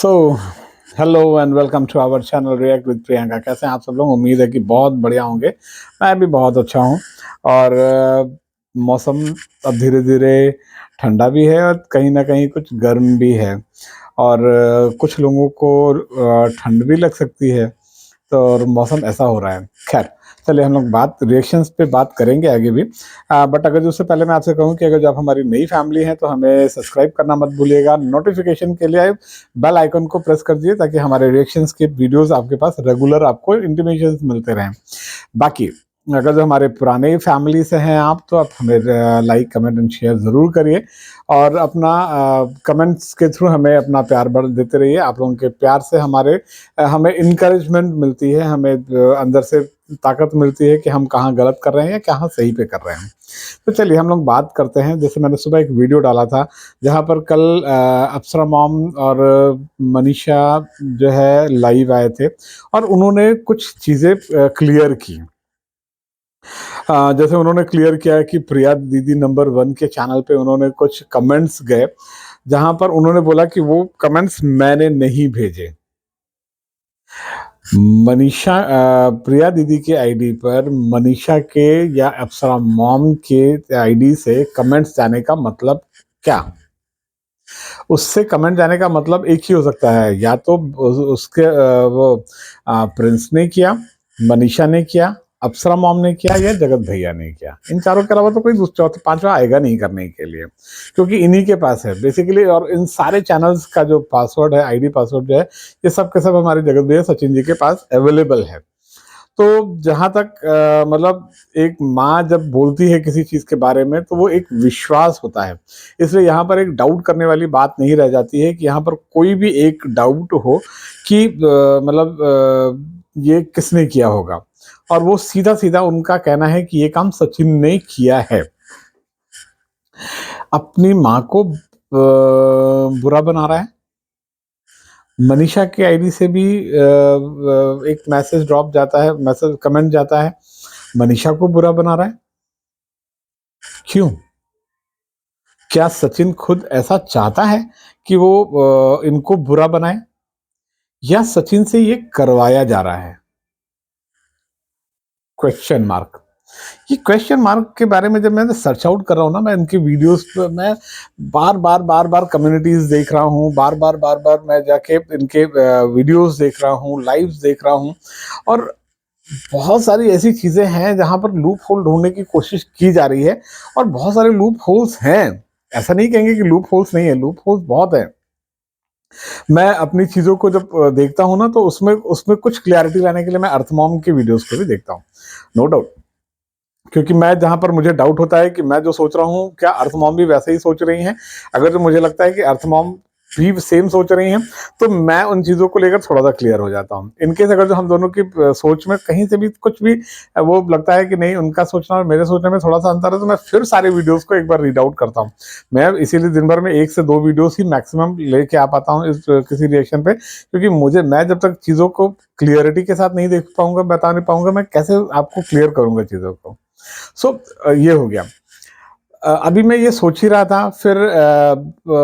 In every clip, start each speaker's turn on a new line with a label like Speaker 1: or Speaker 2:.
Speaker 1: So hello and welcome to our channel react with Priyanka. कैसे हैं आप सब लोग? उम्मीद है कि बहुत बढ़िया होंगे। मैं भी बहुत अच्छा हूँ। और मौसम अब धीरे धीरे ठंडा भी है और कहीं ना कहीं कुछ गर्म भी है। और कुछ लोगों को ठंड भी लग सकती है। तो और मौसम ऐसा हो रहा है। खैर, चलिए हम लोग बात रिएक्शंस पे बात करेंगे आगे भी। बट अगर उससे पहले मैं आपसे कहूँ कि अगर जो आप हमारी नई फैमिली हैं तो हमें सब्सक्राइब करना मत भूलिएगा। नोटिफिकेशन के लिए बेल आइकन को प्रेस कर दीजिए ताकि हमारे रिएक्शंस के वीडियोस आपके पास रेगुलर आपको इंटीमेशंस मिलते रहें। बाकी अगर जो हमारे पुराने फैमिली से हैं आप, तो आप हमें लाइक कमेंट एंड शेयर ज़रूर करिए और अपना कमेंट्स के थ्रू हमें अपना प्यार बढ़ देते रहिए। आप लोगों के प्यार से हमें इनकरेजमेंट मिलती है, हमें अंदर से ताकत मिलती है कि हम कहाँ गलत कर रहे हैं या कहाँ सही पे कर रहे हैं। तो चलिए हम लोग बात करते हैं। जैसे मैंने सुबह एक वीडियो डाला था जहाँ पर कल अप्सरा मॉम और मनीषा जो है लाइव आए थे और उन्होंने कुछ चीज़ें क्लियर की। जैसे उन्होंने क्लियर किया है कि प्रिया दीदी नंबर 1 के चैनल पे उन्होंने कुछ कमेंट्स गए जहां पर उन्होंने बोला कि वो कमेंट्स मैंने नहीं भेजे। मनीषा प्रिया दीदी के आईडी पर मनीषा के या अप्सरा मॉम के आईडी से कमेंट्स जाने का मतलब क्या? उससे कमेंट जाने का मतलब एक ही हो सकता है, या तो उसके प्रिंस ने किया, मनीषा ने किया, अप्सरा मॉम ने किया या जगत भैया ने किया। इन चारों के अलावा तो कोई चौथा पांचवा आएगा नहीं करने के लिए, क्योंकि इन्हीं के पास है बेसिकली। और इन सारे चैनल्स का जो पासवर्ड है, आईडी पासवर्ड जो है, ये सब के सब हमारे जगत भैया सचिन जी के पास अवेलेबल है। तो जहां तक मतलब एक माँ जब बोलती है किसी चीज के बारे में तो वो एक विश्वास होता है। इसलिए यहाँ पर एक डाउट करने वाली बात नहीं रह जाती है कि यहाँ पर कोई भी एक डाउट हो कि ये किसने किया होगा। और वो सीधा सीधा उनका कहना है कि ये काम सचिन ने किया है। अपनी माँ को बुरा बना रहा है। मनीषा के आईडी से भी एक मैसेज ड्रॉप जाता है, मैसेज कमेंट जाता है, मनीषा को बुरा बना रहा है। क्यों? क्या सचिन खुद ऐसा चाहता है कि वो इनको बुरा बनाए, या सचिन से ये करवाया जा रहा है? Question mark. ये क्वेश्चन मार्क के बारे में जब मैं सर्च आउट कर रहा हूँ ना, मैं इनके वीडियोस पे मैं बार बार कम्युनिटीज देख रहा हूँ, बार बार मैं जाके इनके वीडियोस देख रहा हूँ, लाइव्स देख रहा हूँ। और बहुत सारी ऐसी चीजें हैं जहां पर लूप होल ढूंढने की कोशिश की जा रही है। और बहुत सारे लूप होल्स हैं, ऐसा नहीं कहेंगे कि लूप होल्स नहीं है, लूप होल्स बहुत है। मैं अपनी चीजों को जब देखता हूं ना, तो उसमें उसमें कुछ क्लैरिटी लाने के लिए मैं अर्थमॉम की वीडियोस को भी देखता हूँ, नो डाउट। क्योंकि मैं जहां पर मुझे डाउट होता है कि मैं जो सोच रहा हूँ क्या अर्थमॉम भी वैसे ही सोच रही हैं, अगर जो मुझे लगता है कि अर्थमॉम भी सेम सोच रही हैं, तो मैं उन चीज़ों को लेकर थोड़ा सा क्लियर हो जाता हूँ। इनकेस अगर जो हम दोनों की सोच में कहीं से भी कुछ भी वो लगता है कि नहीं, उनका सोचना और मेरे सोचने में थोड़ा सा अंतर है, तो मैं फिर सारे वीडियोस को एक बार रीड आउट करता हूँ। मैं इसीलिए दिन भर में 1 से 2 वीडियोस ही मैक्सिमम लेके आ पाता हूँ इस किसी रिएक्शन पे, क्योंकि मैं जब तक चीज़ों को क्लियरिटी के साथ नहीं देख पाऊंगा, बता नहीं पाऊंगा, मैं कैसे आपको क्लियर करूंगा चीज़ों को। सो ये हो गया। अभी मैं ये सोच ही रहा था, फिर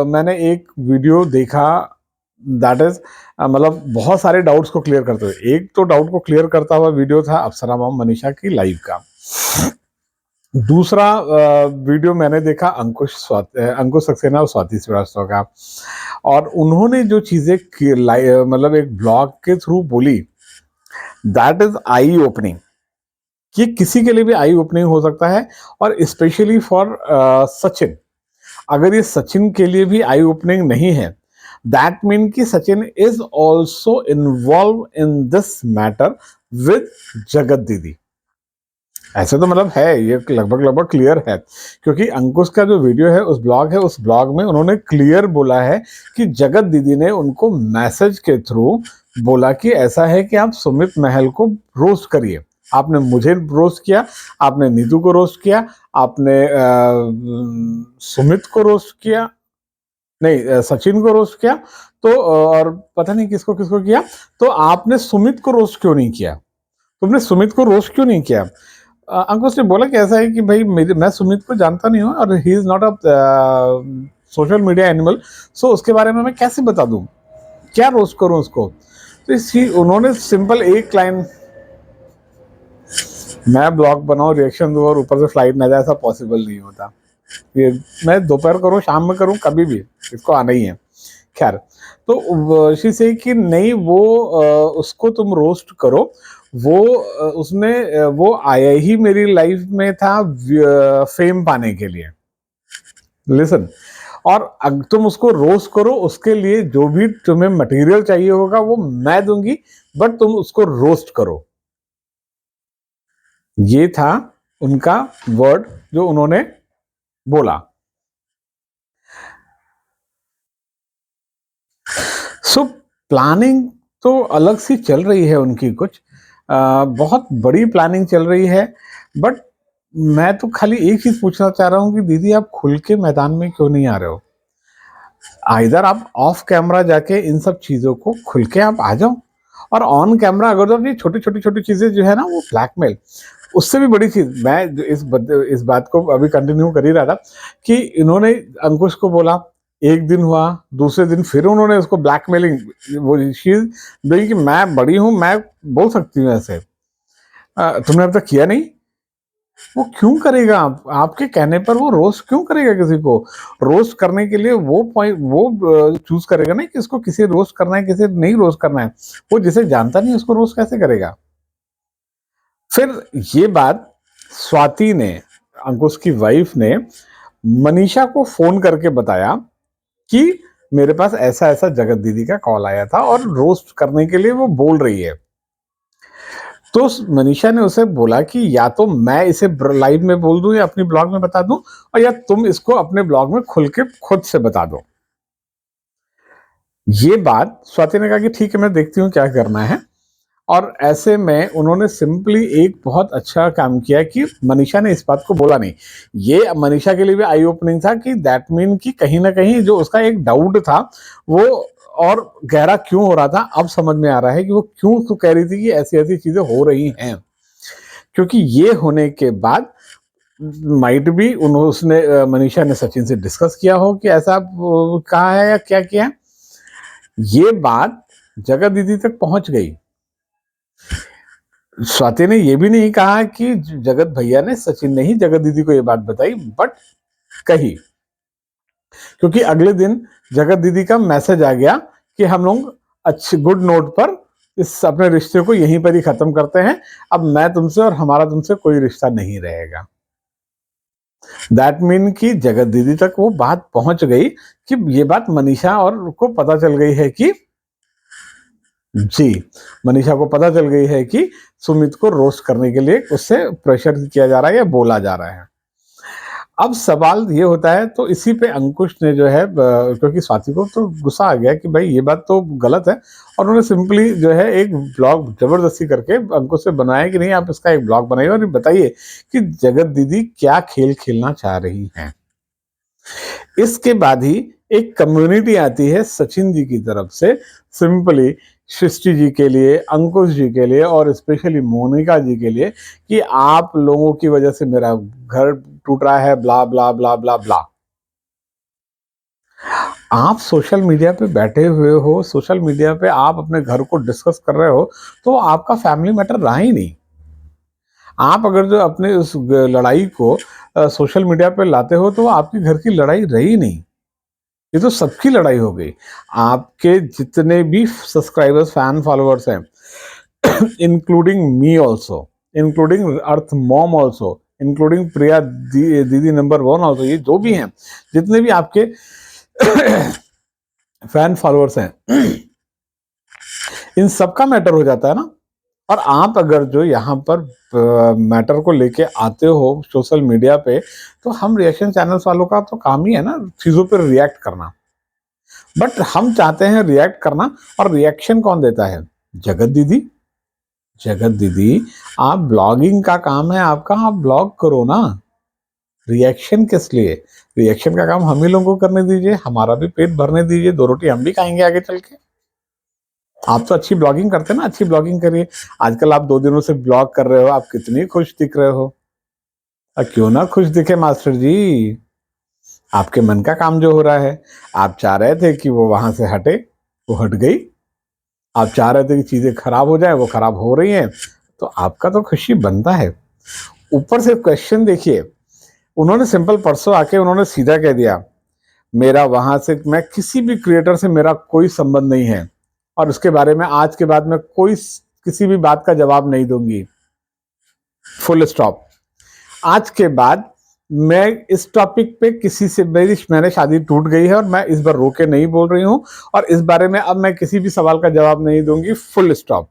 Speaker 1: मैंने एक वीडियो देखा, दैट इज मतलब बहुत सारे डाउट्स को क्लियर करते हुए। एक तो डाउट को क्लियर करता हुआ वीडियो था अप्सरा मॉम मनीषा की लाइव का। दूसरा वीडियो मैंने देखा अंकुश सक्सेना और स्वाति श्रीवास्तव का। और उन्होंने जो चीजें मतलब एक ब्लॉग के थ्रू बोली, दैट इज आई ओपनिंग। ये किसी के लिए भी आई ओपनिंग हो सकता है, और स्पेशली फॉर सचिन। अगर ये सचिन के लिए भी आई ओपनिंग नहीं है, दैट मीन कि Sachin is also involve in this matter with जगत दीदी। ऐसे तो मतलब है, ये लगभग क्लियर है, क्योंकि अंकुश का जो वीडियो है, उस ब्लॉग में उन्होंने क्लियर बोला है कि जगत दीदी ने उनको मैसेज के थ्रू बोला कि ऐसा है कि आप सुमित महल को रोस्ट करिए। आपने मुझे रोस्ट किया, आपने नीतू को रोस्ट किया, आपने सुमित को रोस्ट किया, नहीं सचिन को रोस्ट किया, तो और पता नहीं किसको किसको किया, तो आपने सुमित को रोस्ट क्यों नहीं किया? तुमने सुमित को रोस्ट क्यों नहीं किया? अंकुश ने बोला कि ऐसा है कि भाई मैं सुमित को जानता नहीं हूँ, और he is not a social media animal, so उसके बारे में मैं कैसे बता दूं? क्या रोस्ट करूं उसको? तो इसी उन्होंने सिंपल एक लाइन, मैं ब्लॉग बनाऊं, रिएक्शन दूं और ऊपर से फ्लाइट ना जाए, ऐसा पॉसिबल नहीं होता। ये मैं दोपहर करूं, शाम में करूं, कभी भी इसको आना ही है। खैर, तो शी से कि नहीं, वो उसको तुम रोस्ट करो, वो उसमें वो आया ही मेरी लाइफ में था फेम पाने के लिए। लिसन, और तुम उसको रोस्ट करो, उसके लिए जो भी तुम्हें मटेरियल चाहिए होगा वो मैं दूंगी, बट तुम उसको रोस्ट करो। ये था उनका वर्ड जो उन्होंने बोला। सो प्लानिंग तो अलग सी चल रही है उनकी, कुछ बहुत बड़ी प्लानिंग चल रही है। बट मैं तो खाली एक चीज पूछना चाह रहा हूँ कि दीदी आप खुल के मैदान में क्यों नहीं आ रहे हो? इधर आप ऑफ कैमरा जाके इन सब चीजों को खुल के आप आ जाओ, और ऑन कैमरा अगर तो ये छोटी छोटी छोटी चीजें जो है ना, वो ब्लैकमेल, उससे भी बड़ी चीज मैं इस बात को अभी कंटिन्यू कर ही रहा था कि इन्होंने अंकुश को बोला, एक दिन हुआ, दूसरे दिन फिर उन्होंने उसको ब्लैकमेलिंग, वो चीज दी कि मैं बड़ी हूं, मैं बोल सकती हूँ ऐसे, तुमने अब तक किया नहीं। वो क्यों करेगा? आपके कहने पर वो रोस्ट क्यों करेगा किसी को? रोस्ट करने के लिए वो पॉइंट वो चूज करेगा ना कि इसको किसी रोस्ट करना है, किसी नहीं रोस्ट करना है। वो जिसे जानता नहीं उसको रोस्ट कैसे करेगा? फिर ये बात स्वाति ने, अंकुश की वाइफ ने, मनीषा को फोन करके बताया कि मेरे पास ऐसा ऐसा जगत दीदी का कॉल आया था और रोस्ट करने के लिए वो बोल रही है। तो मनीषा ने उसे बोला कि या तो मैं इसे लाइव में बोल दूं या अपनी ब्लॉग में बता दूं, और या तुम इसको अपने ब्लॉग में खुल के खुद से बता दो। ये बात स्वाति ने कहा कि ठीक है, मैं देखती हूँ क्या करना है। और ऐसे में उन्होंने सिंपली एक बहुत अच्छा काम किया कि मनीषा ने इस बात को बोला नहीं। ये मनीषा के लिए भी आई ओपनिंग था कि दैट मीन कि कहीं ना कहीं जो उसका एक डाउट था वो और गहरा क्यों हो रहा था, अब समझ में आ रहा है कि वो क्यों तो कह रही थी कि ऐसी ऐसी चीजें हो रही हैं। क्योंकि ये होने के बाद माइट भी उसने मनीषा ने सचिन से डिस्कस किया हो कि ऐसा कहा है या क्या किया। ये बात जगत दीदी तक पहुंच गई। स्वाति ने यह भी नहीं कहा कि जगत भैया ने, सचिन ने ही जगत दीदी को यह बात बताई, बट कही, क्योंकि अगले दिन जगत दीदी का मैसेज आ गया कि हम लोग अच्छे गुड नोट पर इस अपने रिश्ते को यहीं पर ही खत्म करते हैं, अब मैं तुमसे और हमारा तुमसे कोई रिश्ता नहीं रहेगा। दैट मीन कि जगत दीदी तक वो बात पहुंच गई कि ये बात मनीषा और को पता चल गई है कि जी, मनीषा को पता चल गई है कि सुमित को रोस्ट करने के लिए उससे प्रेशर किया जा रहा है या बोला जा रहा है। अब सवाल ये होता है, तो इसी पे अंकुश ने जो है, क्योंकि स्वाति को तो गुस्सा आ गया कि भाई ये बात तो गलत है, और उन्होंने सिंपली जो है एक ब्लॉग जबरदस्ती करके अंकुश से बनाया कि नहीं, आप इसका एक ब्लॉग बनाइए और बताइए कि जगत दीदी क्या खेल खेलना चाह रही हैं। इसके बाद ही एक कम्युनिटी आती है सचिन जी की तरफ से, सिंपली सृष्टि जी के लिए, अंकुश जी के लिए और स्पेशली मोनिका जी के लिए, कि आप लोगों की वजह से मेरा घर टूट रहा है, ब्ला ब्ला ब्ला ब्ला ब्ला। आप सोशल मीडिया पे बैठे हुए हो, सोशल मीडिया पे आप अपने घर को डिस्कस कर रहे हो, तो आपका फैमिली मैटर रहा ही नहीं। आप अगर जो अपने उस लड़ाई को सोशल मीडिया पे लाते हो, तो आपके घर की लड़ाई रही नहीं, ये तो सबकी लड़ाई हो गई। आपके जितने भी सब्सक्राइबर्स, फैन फॉलोअर्स हैं, इंक्लूडिंग मी ऑल्सो, इंक्लूडिंग अर्थ मॉम ऑल्सो, इंक्लूडिंग प्रिया दीदी नंबर 1 ऑल्सो, ये जो भी हैं, जितने भी आपके फैन फॉलोअर्स हैं, इन सबका मैटर हो जाता है ना। और आप अगर जो यहाँ पर मैटर को लेके आते हो सोशल मीडिया पे, तो हम रिएक्शन चैनल्स वालों का तो काम ही है ना चीजों पर रिएक्ट करना। बट हम चाहते हैं रिएक्ट करना, और रिएक्शन कौन देता है? जगत दीदी। जगत दीदी, आप ब्लॉगिंग का काम है आपका, आप ब्लॉग करो ना, रिएक्शन किस लिए? रिएक्शन का काम हम ही लोगों को करने दीजिए, हमारा भी पेट भरने दीजिए, 2 रोटी हम भी खाएंगे आगे चल के। आप तो अच्छी ब्लॉगिंग करते हैं ना, अच्छी ब्लॉगिंग करिए। आजकल आप 2 दिनों से ब्लॉग कर रहे हो, आप कितनी खुश दिख रहे हो। और क्यों ना खुश दिखे मास्टर जी, आपके मन का काम जो हो रहा है, आप चाह रहे थे कि वो वहां से हटे, वो हट गई। आप चाह रहे थे कि चीज़ें खराब हो जाए, वो खराब हो रही हैं, तो आपका तो खुशी बनता है। ऊपर से क्वेश्चन देखिए, उन्होंने सिंपल परसों आके उन्होंने सीधा कह दिया, मेरा वहां से, मैं किसी भी क्रिएटर से मेरा कोई संबंध नहीं है और उसके बारे में आज के बाद मैं कोई किसी भी बात का जवाब नहीं दूंगी, फुल स्टॉप। आज के बाद मैं इस टॉपिक पे किसी से, मैंने शादी टूट गई है और मैं इस बार रोके नहीं बोल रही हूं और इस बारे में अब मैं किसी भी सवाल का जवाब नहीं दूंगी, फुल स्टॉप।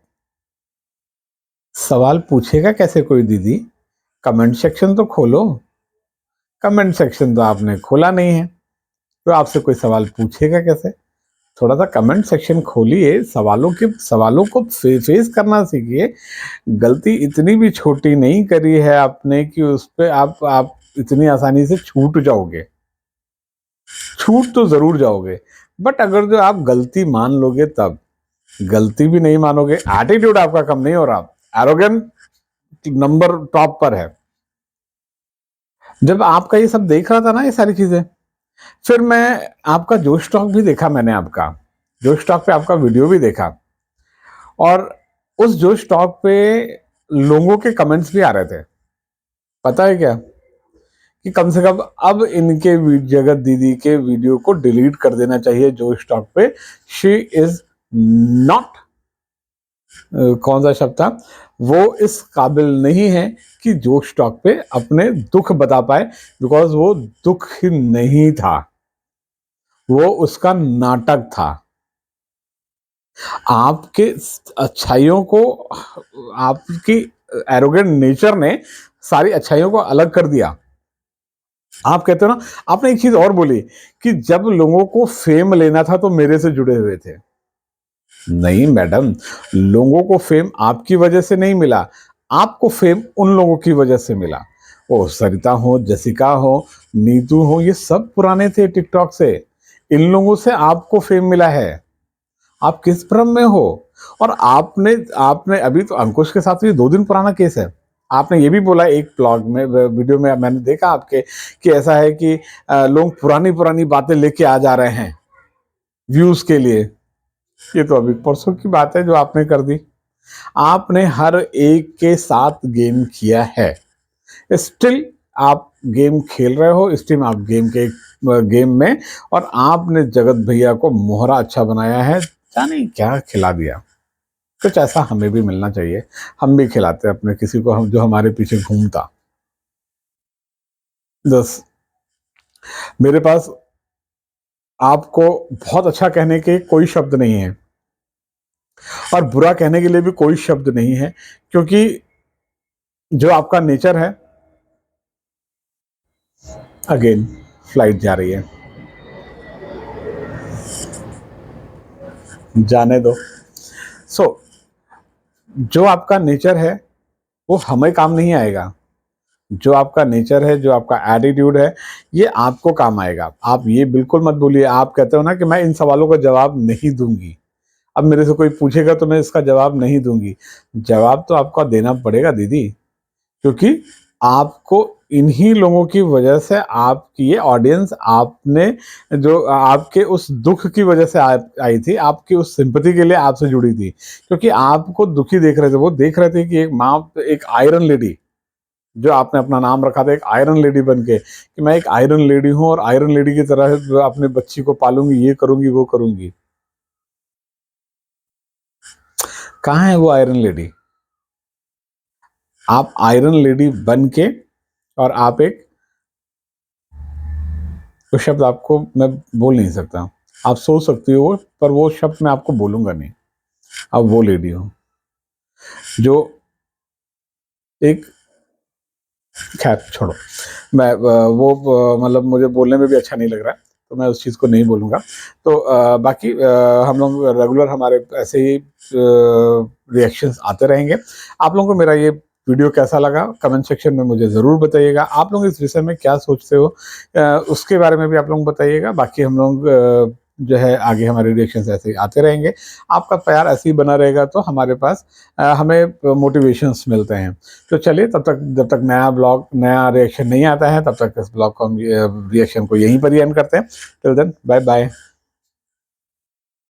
Speaker 1: सवाल पूछेगा कैसे कोई दीदी? कमेंट सेक्शन तो खोलो। कमेंट सेक्शन तो आपने खोला नहीं है, तो आपसे कोई सवाल पूछेगा कैसे? थोड़ा सा कमेंट सेक्शन खोलिए, सवालों को फेस करना सीखिए। गलती इतनी भी छोटी नहीं करी है आपने कि उस पे आप इतनी आसानी से छूट जाओगे। छूट तो जरूर जाओगे, बट अगर जो आप गलती मान लोगे तब। गलती भी नहीं मानोगे, एटीट्यूड आपका कम नहीं हो रहा, एरोगेंट नंबर टॉप पर है। जब आपका ये सब देख रहा था ना, ये सारी चीजें, फिर मैं आपका जोश टॉक भी देखा, मैंने आपका जोश टॉक पे आपका वीडियो भी देखा और उस जोश टॉक पे लोगों के कमेंट्स भी आ रहे थे। पता है क्या, कि कम से कम अब इनके जगत दीदी के वीडियो को डिलीट कर देना चाहिए जोश टॉक पे। शी इज नॉट, कौन सा शब्द था वो, इस काबिल नहीं है कि जोश टॉक पे अपने दुख बता पाए, बिकॉज वो दुख ही नहीं था, वो उसका नाटक था। आपके अच्छाइयों को, आपकी एरोगेंट नेचर ने सारी अच्छाइयों को अलग कर दिया। आप कहते हो ना, आपने एक चीज और बोली कि जब लोगों को फेम लेना था तो मेरे से जुड़े हुए थे। नहीं मैडम, लोगों को फेम आपकी वजह से नहीं मिला, आपको फेम उन लोगों की वजह से मिला। वो सरिता हो, जसिका हो, नीतू हो, ये सब पुराने थे टिकटॉक से। इन लोगों से आपको फेम मिला है। आप किस भ्रम में हो? और आपने आपने अभी तो अंकुश के साथ ये 2 दिन पुराना केस है। आपने ये भी बोला एक ब्लॉग में, वीडियो में मैंने देखा आपके, कि ऐसा है कि लोग पुरानी पुरानी बातें लेके आ जा रहे हैं व्यूज के लिए। ये तो अभी परसों की बात है जो आपने कर दी। आपने हर एक के साथ गेम किया है, स्टिल आप गेम खेल रहे हो, स्टिल आप गेम में, और आपने जगत भैया को मोहरा अच्छा बनाया है, जाने क्या खिला दिया। कुछ ऐसा हमें भी मिलना चाहिए, हम भी खिलाते अपने किसी को, हम जो हमारे पीछे घूमता। बस मेरे पास आपको बहुत अच्छा कहने के कोई शब्द नहीं है और बुरा कहने के लिए भी कोई शब्द नहीं है, क्योंकि जो आपका नेचर है, अगेन फ्लाइट जा रही है, जाने दो। सो जो आपका नेचर है वो हमें काम नहीं आएगा। जो आपका नेचर है, जो आपका एटीट्यूड है, ये आपको काम आएगा। आप ये बिल्कुल मत बोलिए, आप कहते हो ना कि मैं इन सवालों का जवाब नहीं दूंगी, अब मेरे से कोई पूछेगा तो मैं इसका जवाब नहीं दूंगी। जवाब तो आपको देना पड़ेगा दीदी, क्योंकि आपको इन्हीं लोगों की वजह से, आपकी ये ऑडियंस, आपने जो आपके उस दुख की वजह से आई थी, आपकी उस सिंपैथी के लिए आपसे जुड़ी थी, क्योंकि आपको दुखी देख रहे थे। वो देख रहे थे कि एक माँ, एक आयरन लेडी, जो आपने अपना नाम रखा था एक आयरन लेडी बन के, कि मैं एक आयरन लेडी हूं और आयरन लेडी की तरह अपने बच्ची को पालूंगी, ये करूंगी, वो करूंगी। कहाँ है वो आयरन लेडी? आप आयरन लेडी बन के, और आप एक, वो शब्द आपको मैं बोल नहीं सकता, आप सोच सकती हो वो, पर वो शब्द मैं आपको बोलूंगा नहीं। आप वो लेडी हो जो एक, खैर छोड़ो, मैं मतलब मुझे बोलने में भी अच्छा नहीं लग रहा है, तो मैं उस चीज़ को नहीं बोलूँगा। तो बाकी हम लोग रेगुलर हमारे ऐसे ही रिएक्शंस आते रहेंगे। आप लोगों को मेरा ये वीडियो कैसा लगा कमेंट सेक्शन में मुझे ज़रूर बताइएगा। आप लोग इस विषय में क्या सोचते हो, उसके बारे में भी आप लोग बताइएगा। बाकी हम लोग जो है आगे हमारे रिएक्शंस ऐसे ही आते रहेंगे। आपका प्यार ऐसे ही बना रहेगा तो हमारे पास हमें मोटिवेशंस मिलते हैं। तो चलिए, जब तक नया ब्लॉग, नया रिएक्शन नहीं आता है, तब तक इस ब्लॉग को हम रिएक्शन को यहीं पर ही एंड करते हैं। Till then, bye bye.